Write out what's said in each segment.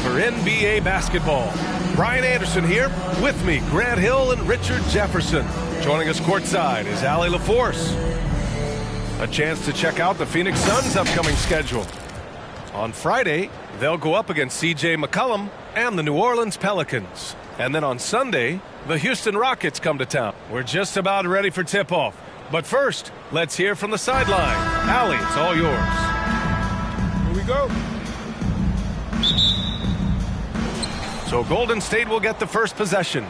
for NBA basketball. Brian Anderson here, with me, Grant Hill and Richard Jefferson. Joining us courtside is Allie LaForce. A chance to check out the Phoenix Suns' upcoming schedule. On Friday, they'll go up against C.J. McCollum and the New Orleans Pelicans. And then on Sunday, the Houston Rockets come to town. We're just about ready for tip-off. But first, let's hear from the sideline. Allie, it's all yours. Here we go. So Golden State will get the first possession.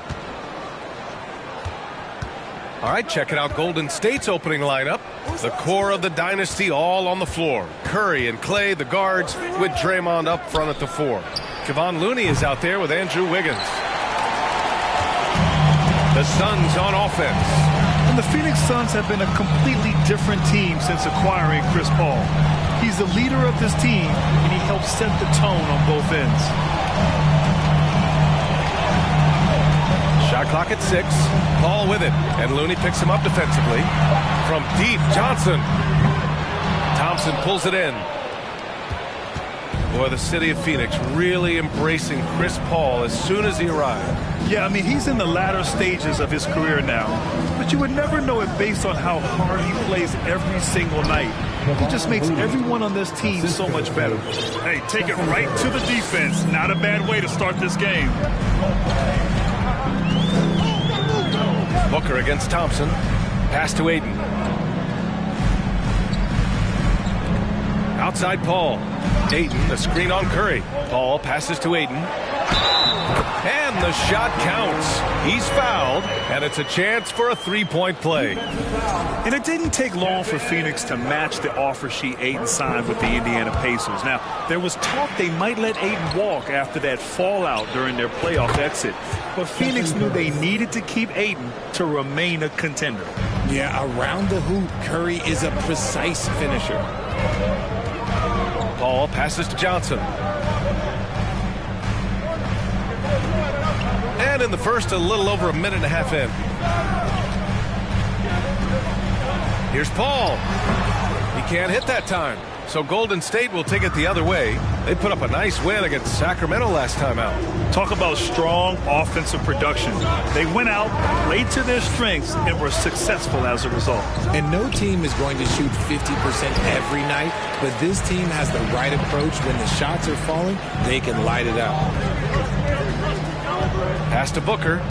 All right, checking out Golden State's opening lineup. The core of the dynasty all on the floor. Curry and Clay, the guards, with Draymond up front at the 4. Kevon Looney is out there with Andrew Wiggins. The Suns on offense. And the Phoenix Suns have been a completely different team since acquiring Chris Paul. He's the leader of this team, and he helps set the tone on both ends. Shot clock at 6. Paul with it. And Looney picks him up defensively. From deep, Johnson. Thompson pulls it in. Boy, the city of Phoenix really embracing Chris Paul as soon as he arrived. Yeah, I mean, he's in the latter stages of his career now. But you would never know it based on how hard he plays every single night. He just makes everyone on this team so much better. Hey, take it right to the defense. Not a bad way to start this game. Booker against Thompson. Pass to Ayton. Outside Paul. Ayton, the screen on Curry. Paul passes to Ayton. And the shot counts. He's fouled, and it's a chance for a three-point play. And it didn't take long for Phoenix to match the offer sheet Ayton signed with the Indiana Pacers. Now, there was talk they might let Ayton walk after that fallout during their playoff exit. But Phoenix knew they needed to keep Ayton to remain a contender. Yeah, around the hoop, Curry is a precise finisher. Paul passes to Johnson. And in the first, a little over a minute and a half in. Here's Paul. He can't hit that time. So Golden State will take it the other way. They put up a nice win against Sacramento last time out. Talk about strong offensive production. They went out, played to their strengths, and were successful as a result. And no team is going to shoot 50% every night, but this team has the right approach. When the shots are falling, they can light it up. Pass to Booker.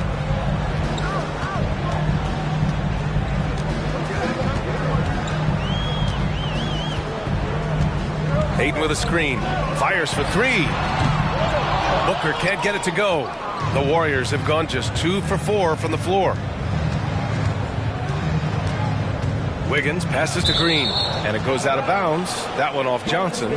Ayton with a screen. Fires for 3. Booker can't get it to go. The Warriors have gone just 2 for 4 from the floor. Wiggins passes to Green. And it goes out of bounds. That one off Johnson.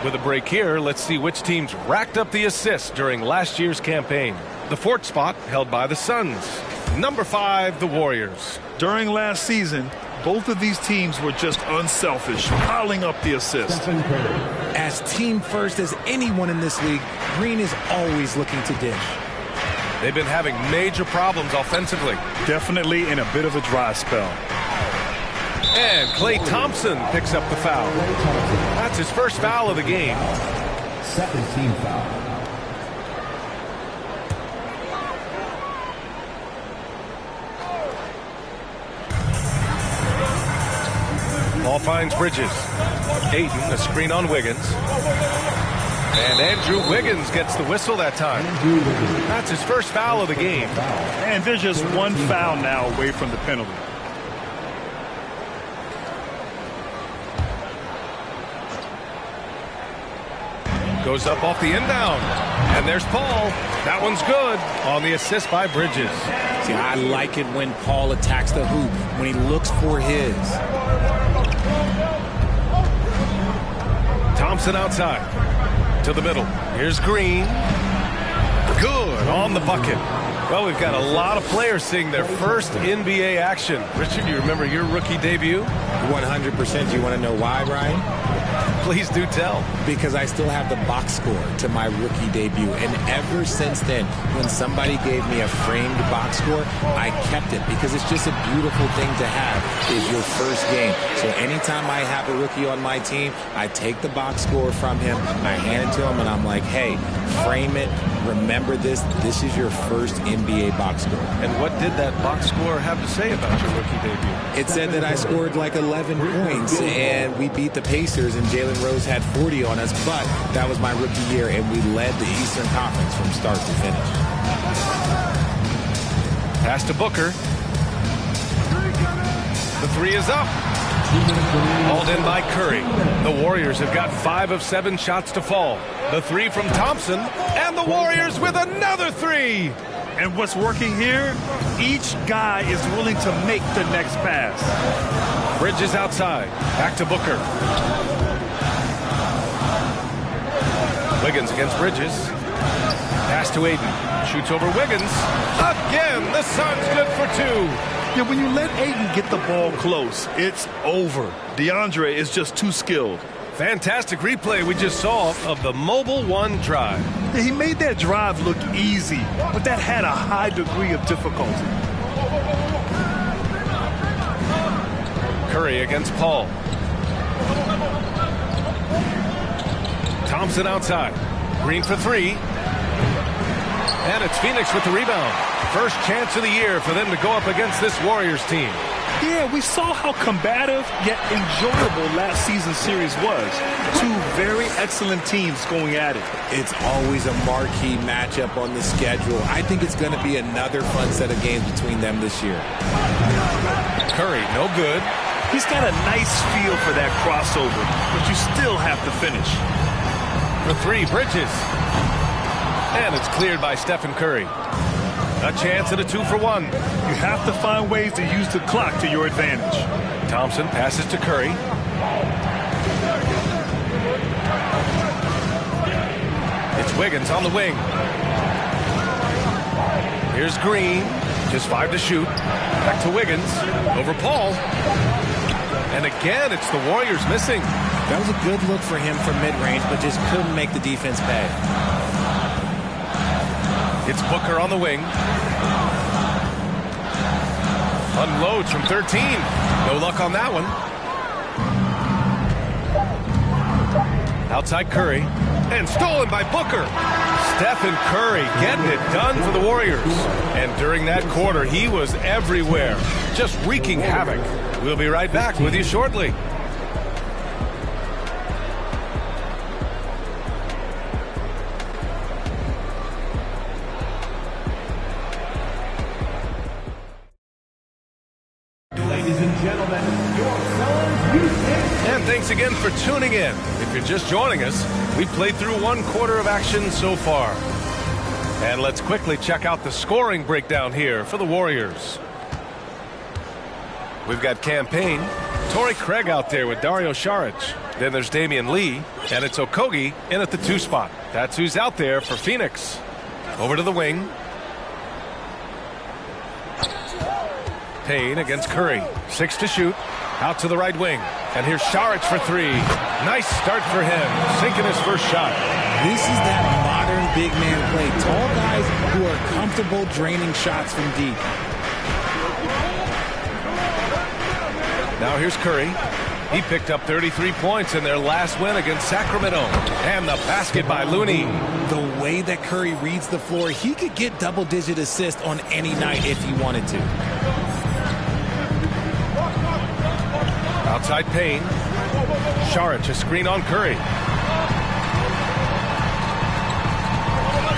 With a break here, let's see which teams racked up the assists during last year's campaign. The 4th spot held by the Suns. Number 5, the Warriors. During last season, both of these teams were just unselfish, piling up the assists. As team first as anyone in this league, Green is always looking to dish. They've been having major problems offensively. Definitely in a bit of a dry spell. And Klay Thompson picks up the foul. That's his first foul of the game. Second team foul. Ball finds Bridges. Ayton, a screen on Wiggins. And Andrew Wiggins gets the whistle that time. That's his first foul of the game. And there's just one foul now away from the penalty. Goes up off the inbound. And there's Paul. That one's good on the assist by Bridges. See, I like it when Paul attacks the hoop, when he looks for his. Thompson outside. To the middle. Here's Green. Good on the bucket. Well, we've got a lot of players seeing their first NBA action. Richard, you remember your rookie debut? 100%. Do you want to know why, Ryan? Please do tell. Because I still have the box score to my rookie debut. And ever since then, when somebody gave me a framed box score, I kept it because it's just a beautiful thing to have is your first game. So anytime I have a rookie on my team, I take the box score from him, I hand it to him, and I'm like, hey, frame it. Remember this. This is your first NBA box score. And what did that box score have to say about your rookie debut? It said that I scored like 11 points, and we beat the Pacers, and Jalen Rose had 40 on us, but that was my rookie year, and we led the Eastern Conference from start to finish. Pass to Booker. The three is up. Hauled in by Curry. The Warriors have got 5 of 7 shots to fall. The three from Thompson, and the Warriors with another three. And what's working here, each guy is willing to make the next pass. Bridges outside. Back to Booker. Wiggins against Bridges. Pass to Aiden. Shoots over Wiggins. Again, the Suns good for 2. Yeah, when you let Aiden get the ball close, it's over. DeAndre is just too skilled. Fantastic replay we just saw of the Mobile One drive. Yeah, he made that drive look easy, but that had a high degree of difficulty. Curry against Paul. Thompson outside. Green for 3. And it's Phoenix with the rebound. First chance of the year for them to go up against this Warriors team. Yeah, we saw how combative yet enjoyable last season's series was. 2 very excellent teams going at it. It's always a marquee matchup on the schedule. I think it's going to be another fun set of games between them this year. Curry, no good. He's got a nice feel for that crossover, but you still have to finish. For 3, Bridges. And it's cleared by Stephen Curry. A chance at a 2-for-1. You have to find ways to use the clock to your advantage. Thompson passes to Curry. It's Wiggins on the wing. Here's Green. Just 5 to shoot. Back to Wiggins. Over Paul. And again, it's the Warriors missing. That was a good look for him from mid-range, but just couldn't make the defense pay. It's Booker on the wing. Unloads from 13. No luck on that one. Outside Curry. And stolen by Booker. Stephen Curry getting it done for the Warriors. And during that quarter, he was everywhere, just wreaking havoc. We'll be right back with you shortly. And thanks again for tuning in. If you're just joining us, we've played through 1 quarter of action so far. And let's quickly check out the scoring breakdown here for the Warriors. We've got Campaign, Torrey Craig out there with Dario Saric. Then there's Damian Lee, and it's Okogie in at the 2 spot. That's who's out there for Phoenix. Over to the wing. Payne against Curry. 6 to shoot. Out to the right wing. And here's Saric for 3. Nice start for him. Sinking his first shot. This is that modern big man play. Tall guys who are comfortable draining shots from deep. Now here's Curry. He picked up 33 points in their last win against Sacramento. And the basket by Looney. The way that Curry reads the floor, he could get double-digit assists on any night if he wanted to. Outside Payne. Saric, a screen on Curry.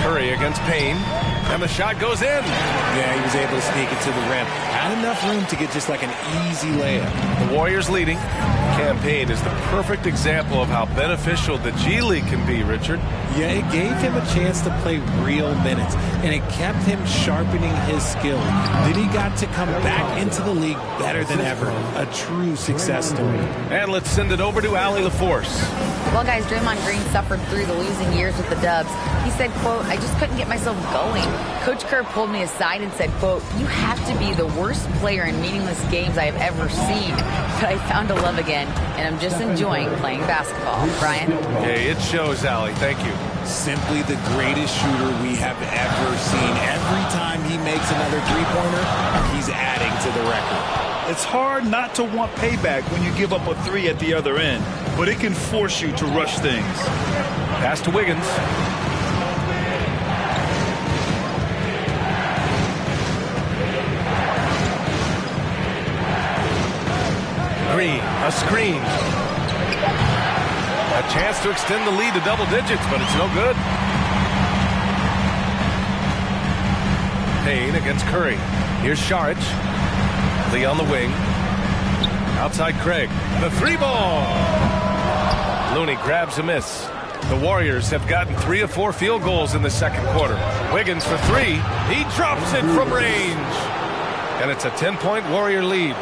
Curry against Payne. And the shot goes in. Yeah, he was able to sneak it to the rim. Had enough room to get just like an easy layup. The Warriors leading. Campaign is the perfect example of how beneficial the G League can be, Richard. Yeah, it gave him a chance to play real minutes, and it kept him sharpening his skills. Then he got to come back into the league better than ever. A true success story. And let's send it over to Allie LaForce. Well, guys, Draymond Green suffered through the losing years with the Dubs. He said, quote, "I just couldn't get myself going." Coach Kerr pulled me aside and said, quote, "You have to be the worst player in meaningless games I have ever seen. But I found a love again. and I'm just enjoying playing basketball. Brian? Okay, it shows, Allie. Thank you. Simply the greatest shooter we have ever seen. Every time he makes another three-pointer, he's adding to the record. It's hard not to want payback when you give up a three at the other end, but it can force you to rush things. Pass to Wiggins. Green, a screen. A chance to extend the lead to double digits, but it's no good. Payne against Curry. Here's Saric. Lee on the wing. Outside Craig. The three ball. Looney grabs a miss. The Warriors have gotten 3 of 4 field goals in the second quarter. Wiggins for 3. He drops it from range. And it's a 10-point Warrior lead.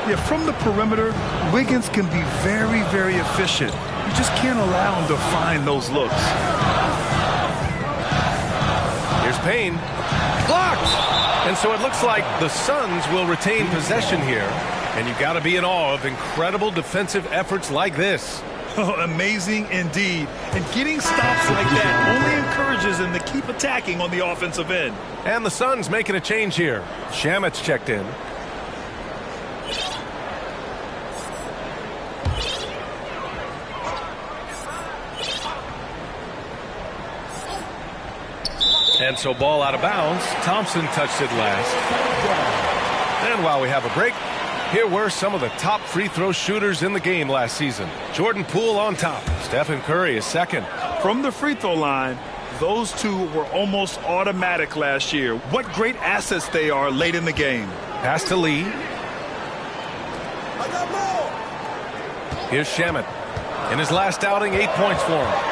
Yeah, from the perimeter, Wiggins can be very, very efficient. You just can't allow him to find those looks. Here's Payne. Blocked! And so it looks like the Suns will retain possession here. And you've got to be in awe of incredible defensive efforts like this. Oh, amazing indeed. And getting stops like that only encourages them to keep attacking on the offensive end. And the Suns making a change here. Shamit's checked in. And so ball out of bounds. Thompson touched it last. And while we have a break, here were some of the top free throw shooters in the game last season. Jordan Poole on top. Stephen Curry is second. From the free throw line, those two were almost automatic last year. What great assets they are late in the game. Pass to Lee. Here's Shamit. In his last outing, 8 points for him.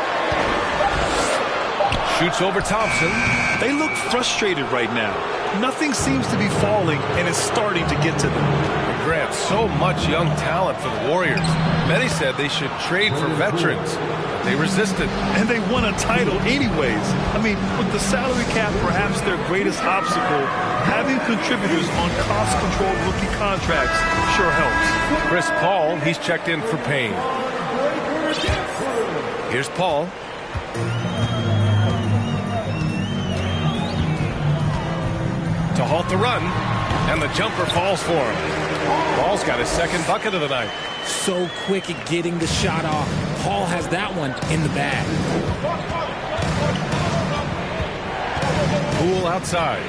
Shoots over Thompson. They look frustrated right now. Nothing seems to be falling, and it's starting to get to them. Grant, so much young talent for the Warriors. Many said they should trade for veterans, but they resisted. And they won a title anyways. I mean, with the salary cap perhaps their greatest obstacle, having contributors on cost-controlled rookie contracts sure helps. Chris Paul, he's checked in for Payne. Here's Paul. To halt the run, and the jumper falls for him. Paul's got his second bucket of the night. So quick at getting the shot off. Paul has that one in the bag. Poole outside.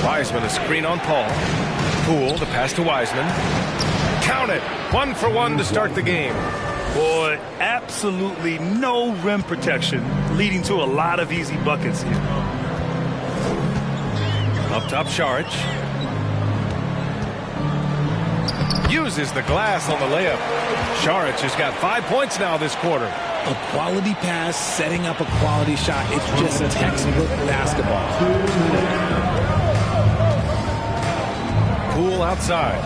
Wiseman a screen on Paul. Poole, the pass to Wiseman. Count it. 1 for 1 to start the game. Boy, absolutely no rim protection, leading to a lot of easy buckets here. Up top, Saric. Uses the glass on the layup. Saric has got 5 points now this quarter. A quality pass, setting up a quality shot. It's just textbook basketball. Poole outside.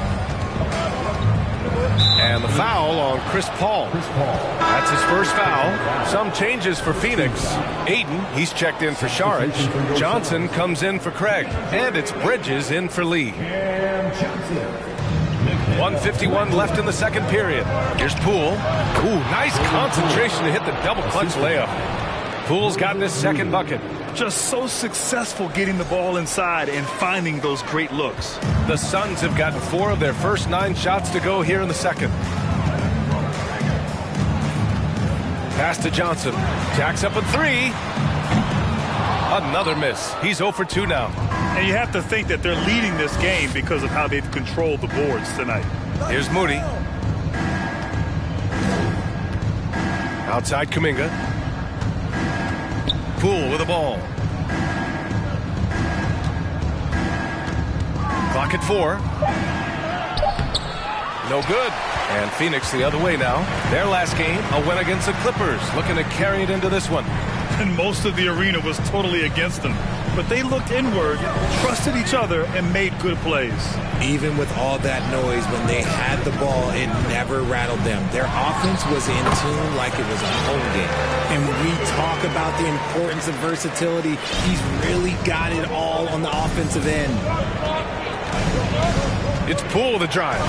And the foul on Chris Paul. That's his first foul. Some changes for Phoenix. Ayton, he's checked in for Saric. Johnson comes in for Craig. And it's Bridges in for Lee. 1:51 left in the second period. Here's Poole. Ooh, nice concentration to hit the double clutch layup. Poole's gotten his second bucket. Just so successful getting the ball inside and finding those great looks. The Suns have gotten 4 of their first 9 shots to go here in the second. Pass to Johnson. Jacks up a 3. Another miss. He's 0 for 2 now. And you have to think that they're leading this game because of how they've controlled the boards tonight. Here's Moody. Outside Kuminga. Poole with the ball. Clock at 4. No good. And Phoenix the other way now. Their last game, a win against the Clippers. Looking to carry it into this one. And most of the arena was totally against them. But they looked inward, trusted each other, and made good plays. Even with all that noise, when they had the ball, it never rattled them. Their offense was in tune like it was a home game. And when we talk about the importance of versatility, he's really got it all on the offensive end. It's Poole the drive.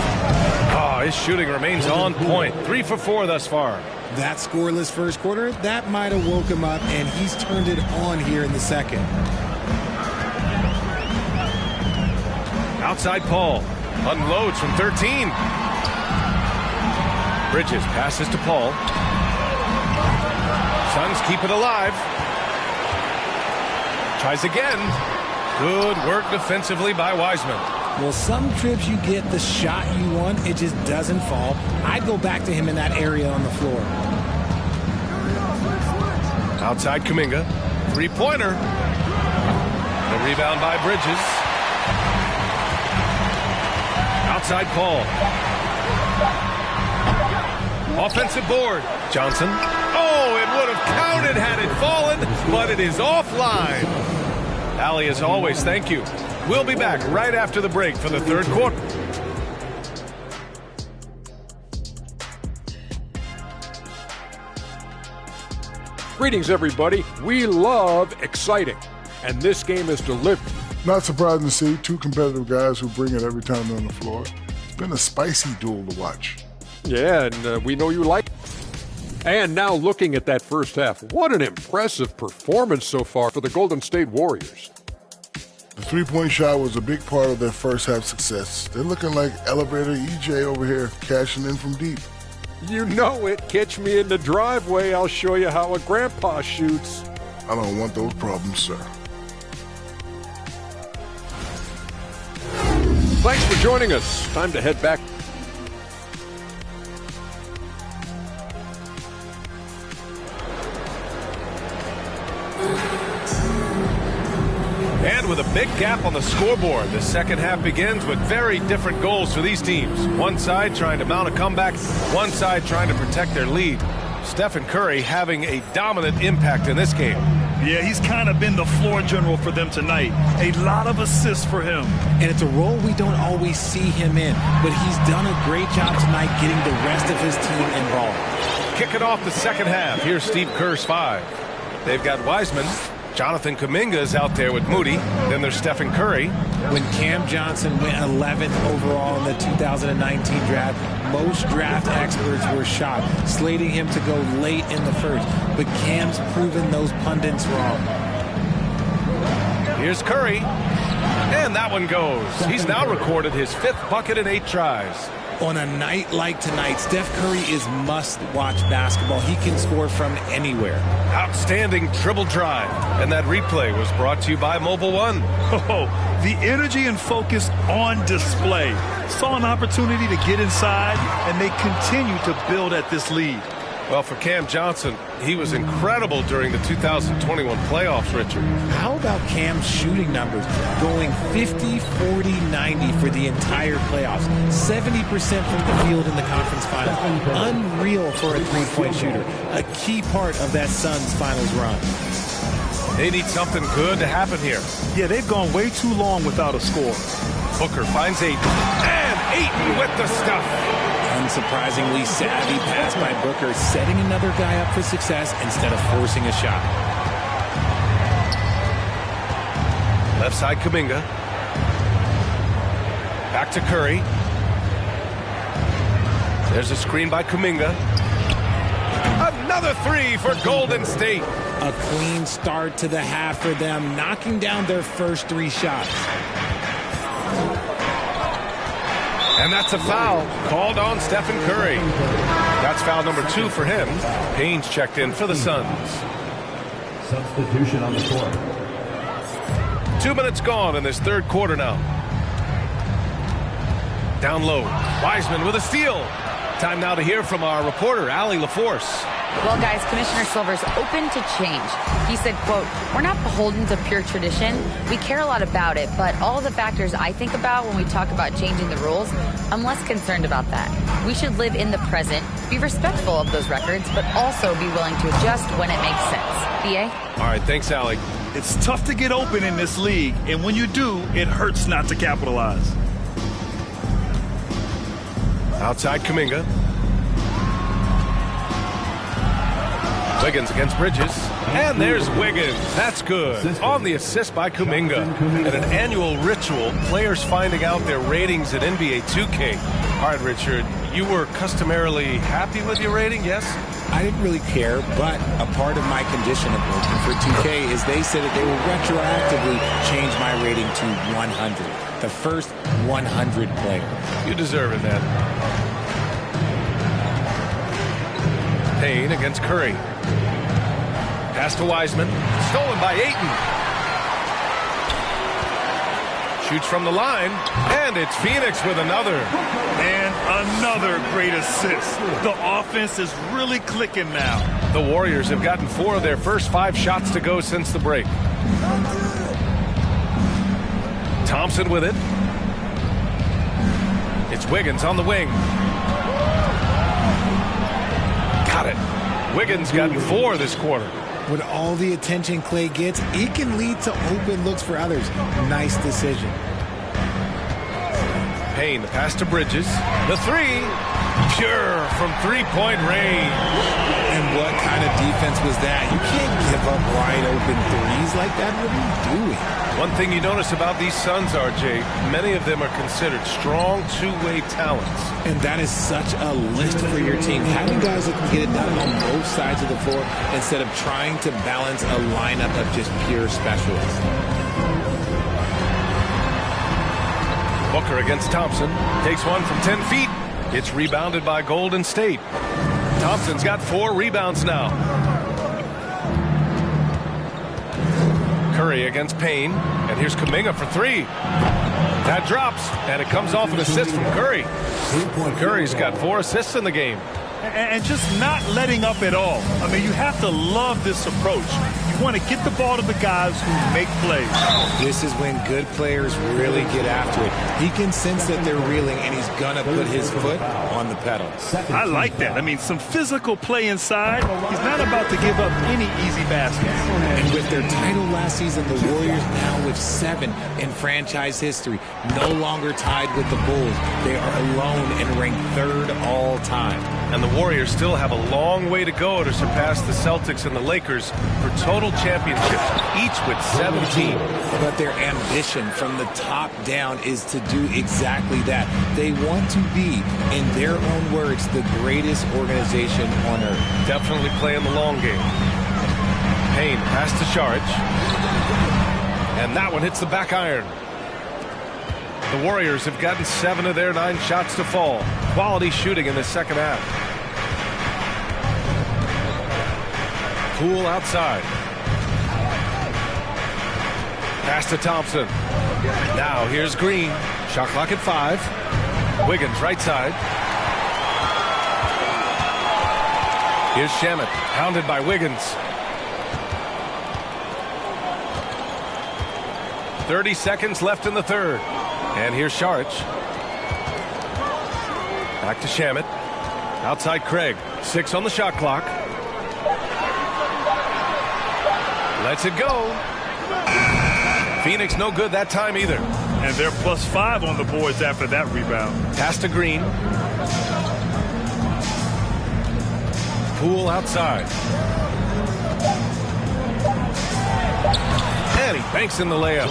Oh, his shooting remains on point. 3 for 4 thus far. That scoreless first quarter, that might have woke him up, and he's turned it on here in the second. Outside Paul. Unloads from 13. Bridges passes to Paul. Suns keep it alive. Tries again. Good work defensively by Wiseman. Well, some trips you get the shot you want, it just doesn't fall. I'd go back to him in that area on the floor. Outside Kuminga. Three-pointer. The rebound by Bridges. Outside Paul. Offensive board. Johnson. Oh, it would have counted had it fallen, but it is offline. Allie, as always, thank you. We'll be back right after the break for the third quarter. Greetings, everybody. We love exciting, and this game is delivered. Not surprising to see two competitive guys who bring it every time they're on the floor. It's been a spicy duel to watch. Yeah, and we know you like it. And now looking at that first half, what an impressive performance so far for the Golden State Warriors. The three-point shot was a big part of their first half success. They're looking like elevator EJ over here, cashing in from deep. You know it. Catch me in the driveway. I'll show you how a grandpa shoots. I don't want those problems, sir. Thanks for joining us. Time to head back. And with a big gap on the scoreboard, the second half begins with very different goals for these teams. One side trying to mount a comeback, one side trying to protect their lead. Stephen Curry having a dominant impact in this game. Yeah, he's kind of been the floor general for them tonight. A lot of assists for him. And it's a role we don't always see him in, but he's done a great job tonight getting the rest of his team involved. Kicking off the second half, here's Steve Kerr's 5. They've got Wiseman. Jonathan Kuminga is out there with Moody. Then there's Stephen Curry. When Cam Johnson went 11th overall in the 2019 draft, most draft experts were shocked, slating him to go late in the first. But Cam's proven those pundits wrong. Here's Curry. And that one goes. He's now recorded his 5th bucket in 8 tries. On a night like tonight, Steph Curry is must-watch basketball. He can score from anywhere. Outstanding dribble drive. And that replay was brought to you by Mobile One. Oh, the energy and focus on display. Saw an opportunity to get inside, and they continue to build at this lead. Well, for Cam Johnson, he was incredible during the 2021 playoffs, Richard. How about Cam's shooting numbers? Going 50, 40, 90 for the entire playoffs. 70% from the field in the conference final. Unreal for a three-point shooter. A key part of that Suns finals run. They need something good to happen here. Yeah, they've gone way too long without a score. Booker finds Ayton. And Ayton with the stuff. Unsurprisingly savvy pass by Booker, setting another guy up for success instead of forcing a shot. Left side Kuminga. Back to Curry. There's a screen by Kuminga. Another 3 for Golden State. A clean start to the half for them, knocking down their first 3 shots. And that's a foul called on Stephen Curry. That's foul number 2 for him. Payne's checked in for the Suns. Substitution on the court. 2 minutes gone in this third quarter now. Down low. Wiseman with a steal. Time now to hear from our reporter, Allie LaForce. Well, guys, Commissioner Silver's open to change. He said, quote, "We're not beholden to pure tradition. We care a lot about it, but all the factors I think about when we talk about changing the rules, I'm less concerned about that. We should live in the present, be respectful of those records, but also be willing to adjust when it makes sense." BA? All right, thanks, Allie. It's tough to get open in this league, and when you do, it hurts not to capitalize. Outside Kuminga. Wiggins against Bridges. And there's Wiggins. That's good. On the assist by Kuminga. And an annual ritual, players finding out their ratings at NBA 2K. All right, Richard, you were customarily happy with your rating, yes? I didn't really care, but a part of my condition of working for 2K is they said that they will retroactively change my rating to 100. The first 100 player. You deserve it, then. Payne against Curry. Pass to Wiseman. Stolen by Ayton. Shoots from the line. And it's Phoenix with another. And another great assist. The offense is really clicking now. The Warriors have gotten 4 of their first 5 shots to go since the break. Thompson with it. It's Wiggins on the wing. Got it. Wiggins gotten 4 this quarter. With all the attention Clay gets, it can lead to open looks for others. Nice decision. Payne, the pass to Bridges. The 3. Pure from three-point range. And what kind of defense was that? You can't give up wide open threes like that. What are you doing? One thing you notice about these Suns, RJ, many of them are considered strong two-way talents. And that is such a lift for your team. Having guys that can get it done on both sides of the floor instead of trying to balance a lineup of just pure specialists. Booker against Thompson. Takes one from 10 feet. It's rebounded by Golden State. Thompson's got 4 rebounds now. Curry against Payne. And here's Kuminga for 3. That drops, and it comes off an assist from Curry. Curry's got 4 assists in the game. And just not letting up at all. I mean, you have to love this approach. You want to get the ball to the guys who make plays. This is when good players really get after it. He can sense that they're reeling, and he's going to put his foot on the pedal. I like that. I mean, some physical play inside. He's not about to give up any easy baskets. And with their title last season, the Warriors now with 7 in franchise history, no longer tied with the Bulls. They are alone and ranked 3rd all time. And the Warriors still have a long way to go to surpass the Celtics and the Lakers for total championships, each with 17. But their ambition from the top down is to do exactly that. They want to be, in their own words, the greatest organization on earth. Definitely playing the long game. Payne pass to Saric. And that one hits the back iron. The Warriors have gotten 7 of their 9 shots to fall. Quality shooting in the second half. Poole outside. Pass to Thompson. Now here's Green. Shot clock at 5. Wiggins right side. Here's Shamet, hounded by Wiggins. 30 seconds left in the third. And here's Saric. Back to Shamet. Outside Craig. 6 on the shot clock. Lets it go. Phoenix no good that time either. And they're +5 on the boards after that rebound. Pass to Green. Poole outside. And he banks in the layup.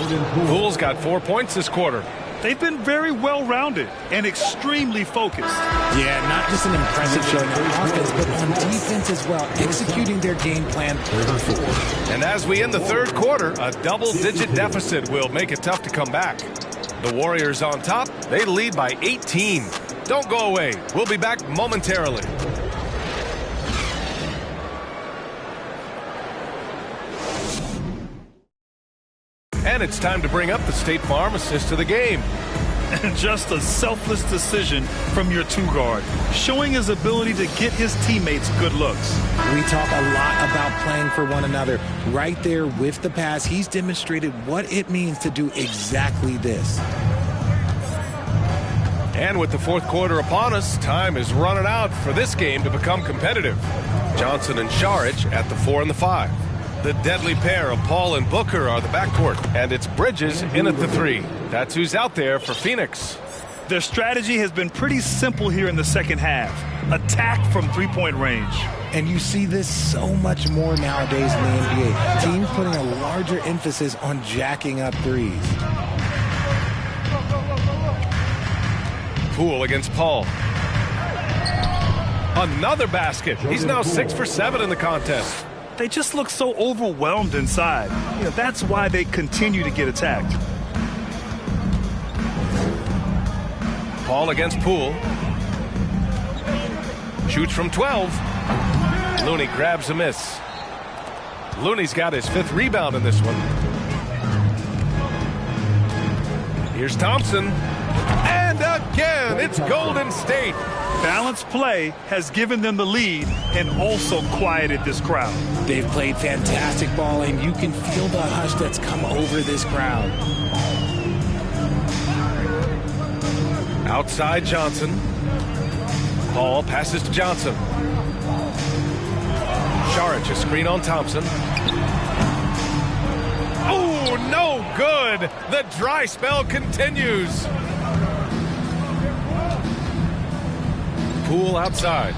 Poole's got 4 points this quarter. They've been very well-rounded and extremely focused. Yeah, not just an impressive showing on offense, but on defense as well, executing their game plan. And as we end the third quarter, a double-digit deficit will make it tough to come back. The Warriors on top, they lead by 18. Don't go away. We'll be back momentarily. And it's time to bring up the State Farm assist of the game. And just a selfless decision from your 2-guard, showing his ability to get his teammates good looks. We talk a lot about playing for one another. Right there with the pass, he's demonstrated what it means to do exactly this. And with the fourth quarter upon us, time is running out for this game to become competitive. Johnson and Saric at the 4 and the 5. The deadly pair of Paul and Booker are the backcourt, and it's Bridges in at the 3. That's who's out there for Phoenix. Their strategy has been pretty simple here in the second half. Attack from three-point range. And you see this so much more nowadays in the NBA. Teams putting a larger emphasis on jacking up threes. Poole against Paul. Another basket. He's now 6 for 7 in the contest. They just look so overwhelmed inside. That's why they continue to get attacked. Paul against Poole. Shoots from 12. Looney grabs a miss. Looney's got his 5th rebound in this one. Here's Thompson. And again, it's Golden State. Balanced play has given them the lead and also quieted this crowd. They've played fantastic ball, and you can feel the hush that's come over this crowd. Outside Johnson. Paul passes to Johnson. Saric, a screen on Thompson. Oh, no good. The dry spell continues. Poole outside.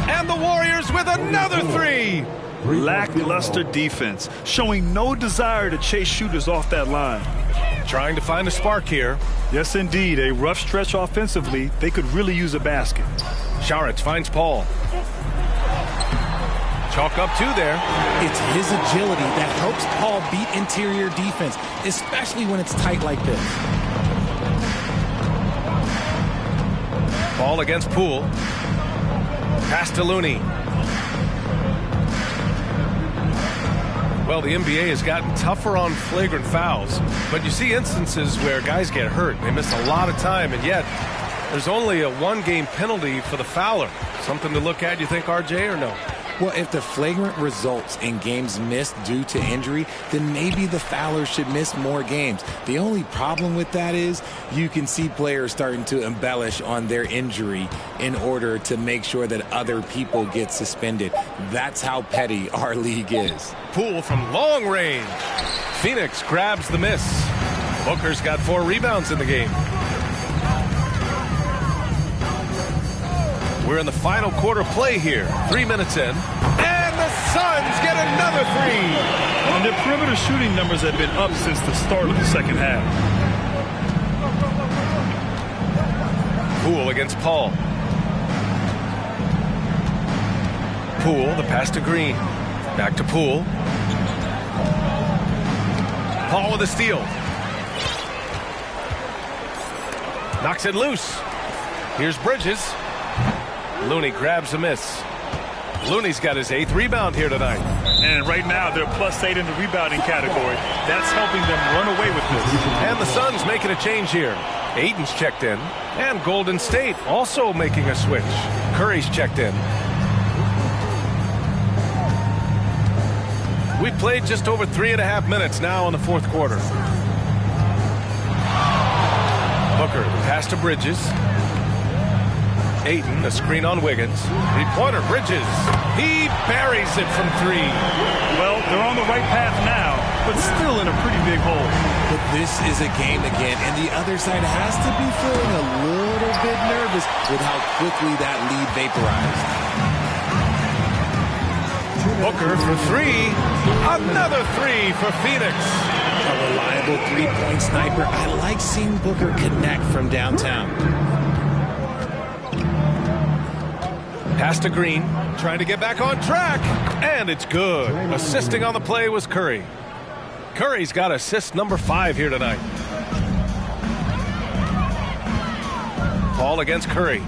And the Warriors with another 3. Lackluster defense, showing no desire to chase shooters off that line. Trying to find a spark here. Yes, indeed. A rough stretch offensively. They could really use a basket. Saric finds Paul. Chalk up 2 there. It's his agility that helps Paul beat interior defense, especially when it's tight like this. Paul against Poole. Pass to Looney. Well, the NBA has gotten tougher on flagrant fouls, but you see instances where guys get hurt. They miss a lot of time, and yet there's only a 1-game penalty for the fouler. Something to look at, you think, RJ, or no? Well, if the flagrant results in games missed due to injury, then maybe the fouler should miss more games. The only problem with that is you can see players starting to embellish on their injury in order to make sure that other people get suspended. That's how petty our league is. Poole from long range. Phoenix grabs the miss. Booker's got 4 rebounds in the game. We're in the final quarter play here. 3 minutes in. And the Suns get another 3. And their perimeter shooting numbers have been up since the start of the second half. Poole against Paul. Poole, the pass to Green. Back to Poole. Paul with a steal. Knocks it loose. Here's Bridges. Looney grabs a miss. Looney's got his 8th rebound here tonight. And right now they're +8 in the rebounding category. That's helping them run away with this. And the Suns making a change here. Aiden's checked in. And Golden State also making a switch. Curry's checked in. We've played just over 3.5 minutes now in the 4th quarter. Booker, the pass to Bridges. Ayton, a screen on Wiggins. 3-pointer, Bridges. He buries it from 3. Well, they're on the right path now, but still in a pretty big hole. But this is a game again, and the other side has to be feeling a little bit nervous with how quickly that lead vaporized. Booker for 3. Another 3 for Phoenix. A reliable 3-point sniper. I like seeing Booker connect from downtown. Pass to Green, trying to get back on track, and it's good. Assisting on the play was Curry. Curry's got assist number 5 here tonight. Paul against Curry.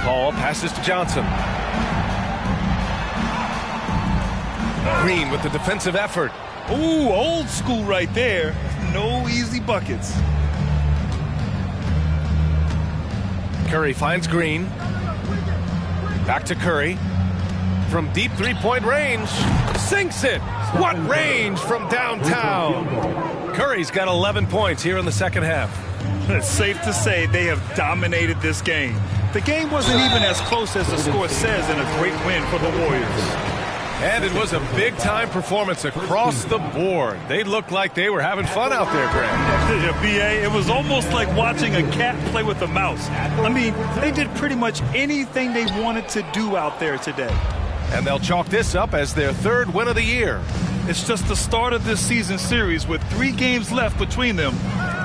Paul passes to Johnson. Green with the defensive effort. Ooh, old school right there. No easy buckets. Curry finds Green. Back to Curry. From deep 3-point range. Sinks it. What range from downtown. Curry's got 11 points here in the second half. It's safe to say they have dominated this game. The game wasn't even as close as the score says in a great win for the Warriors. And it was a big-time performance across the board. They looked like they were having fun out there, Grant. Yeah, B.A., it was almost like watching a cat play with a mouse. I mean, they did pretty much anything they wanted to do out there today. And they'll chalk this up as their third win of the year. It's just the start of this season series with 3 games left between them,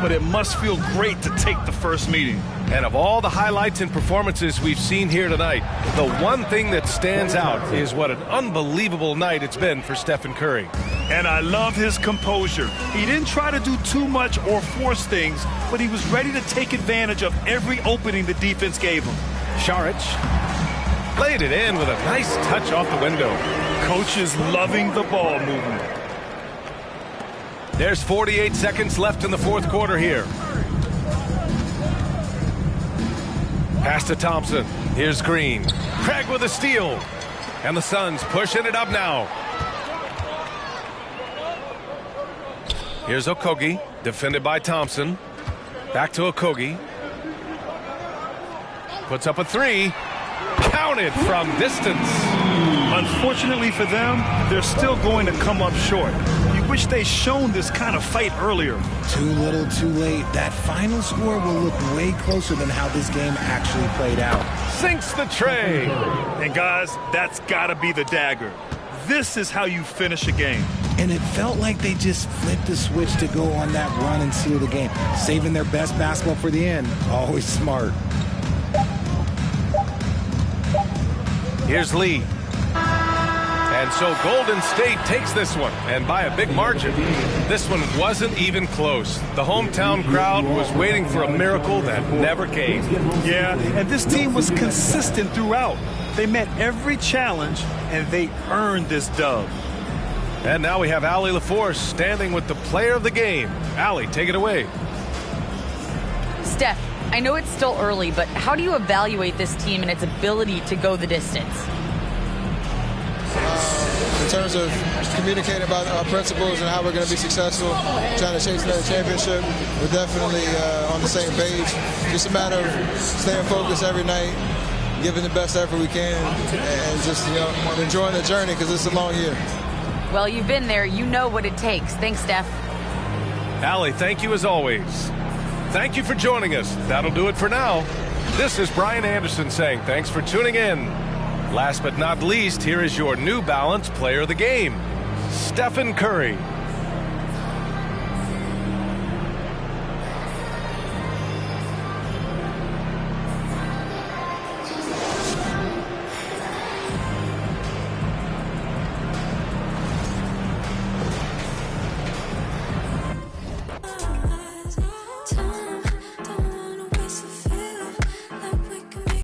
but it must feel great to take the first meeting. And of all the highlights and performances we've seen here tonight, the one thing that stands out is what an unbelievable night it's been for Stephen Curry. And I love his composure. He didn't try to do too much or force things, but he was ready to take advantage of every opening the defense gave him. Saric played it in with a nice touch off the window. Coach is loving the ball movement. There's 48 seconds left in the fourth quarter here. Pass to Thompson. Here's Green. Craig with a steal. And the Suns pushing it up now. Here's Okogie, defended by Thompson. Back to Okogie. Puts up a 3. Counted from distance. Unfortunately for them, they're still going to come up short. You wish they'd shown this kind of fight earlier. Too little, too late. That final score will look way closer than how this game actually played out. Sinks the tray. And guys, that's got to be the dagger. This is how you finish a game. And it felt like they just flipped the switch to go on that run and seal the game. Saving their best basketball for the end. Always smart. Here's Lee. And so Golden State takes this one, and by a big margin. This one wasn't even close. The hometown crowd was waiting for a miracle that never came. Yeah, and this team was consistent throughout. They met every challenge, and they earned this dub. And now we have Allie LaForce standing with the player of the game. Allie, take it away. Steph, I know it's still early, but how do you evaluate this team and its ability to go the distance? In terms of communicating about our principles and how we're going to be successful, trying to chase another championship, we're definitely on the same page. Just a matter of staying focused every night, giving the best effort we can, and just enjoying the journey because it's a long year. Well, you've been there. You know what it takes. Thanks, Steph. Allie, thank you as always. Thank you for joining us. That'll do it for now. This is Brian Anderson saying thanks for tuning in. Last but not least, here is your New Balance player of the game, Stephen Curry.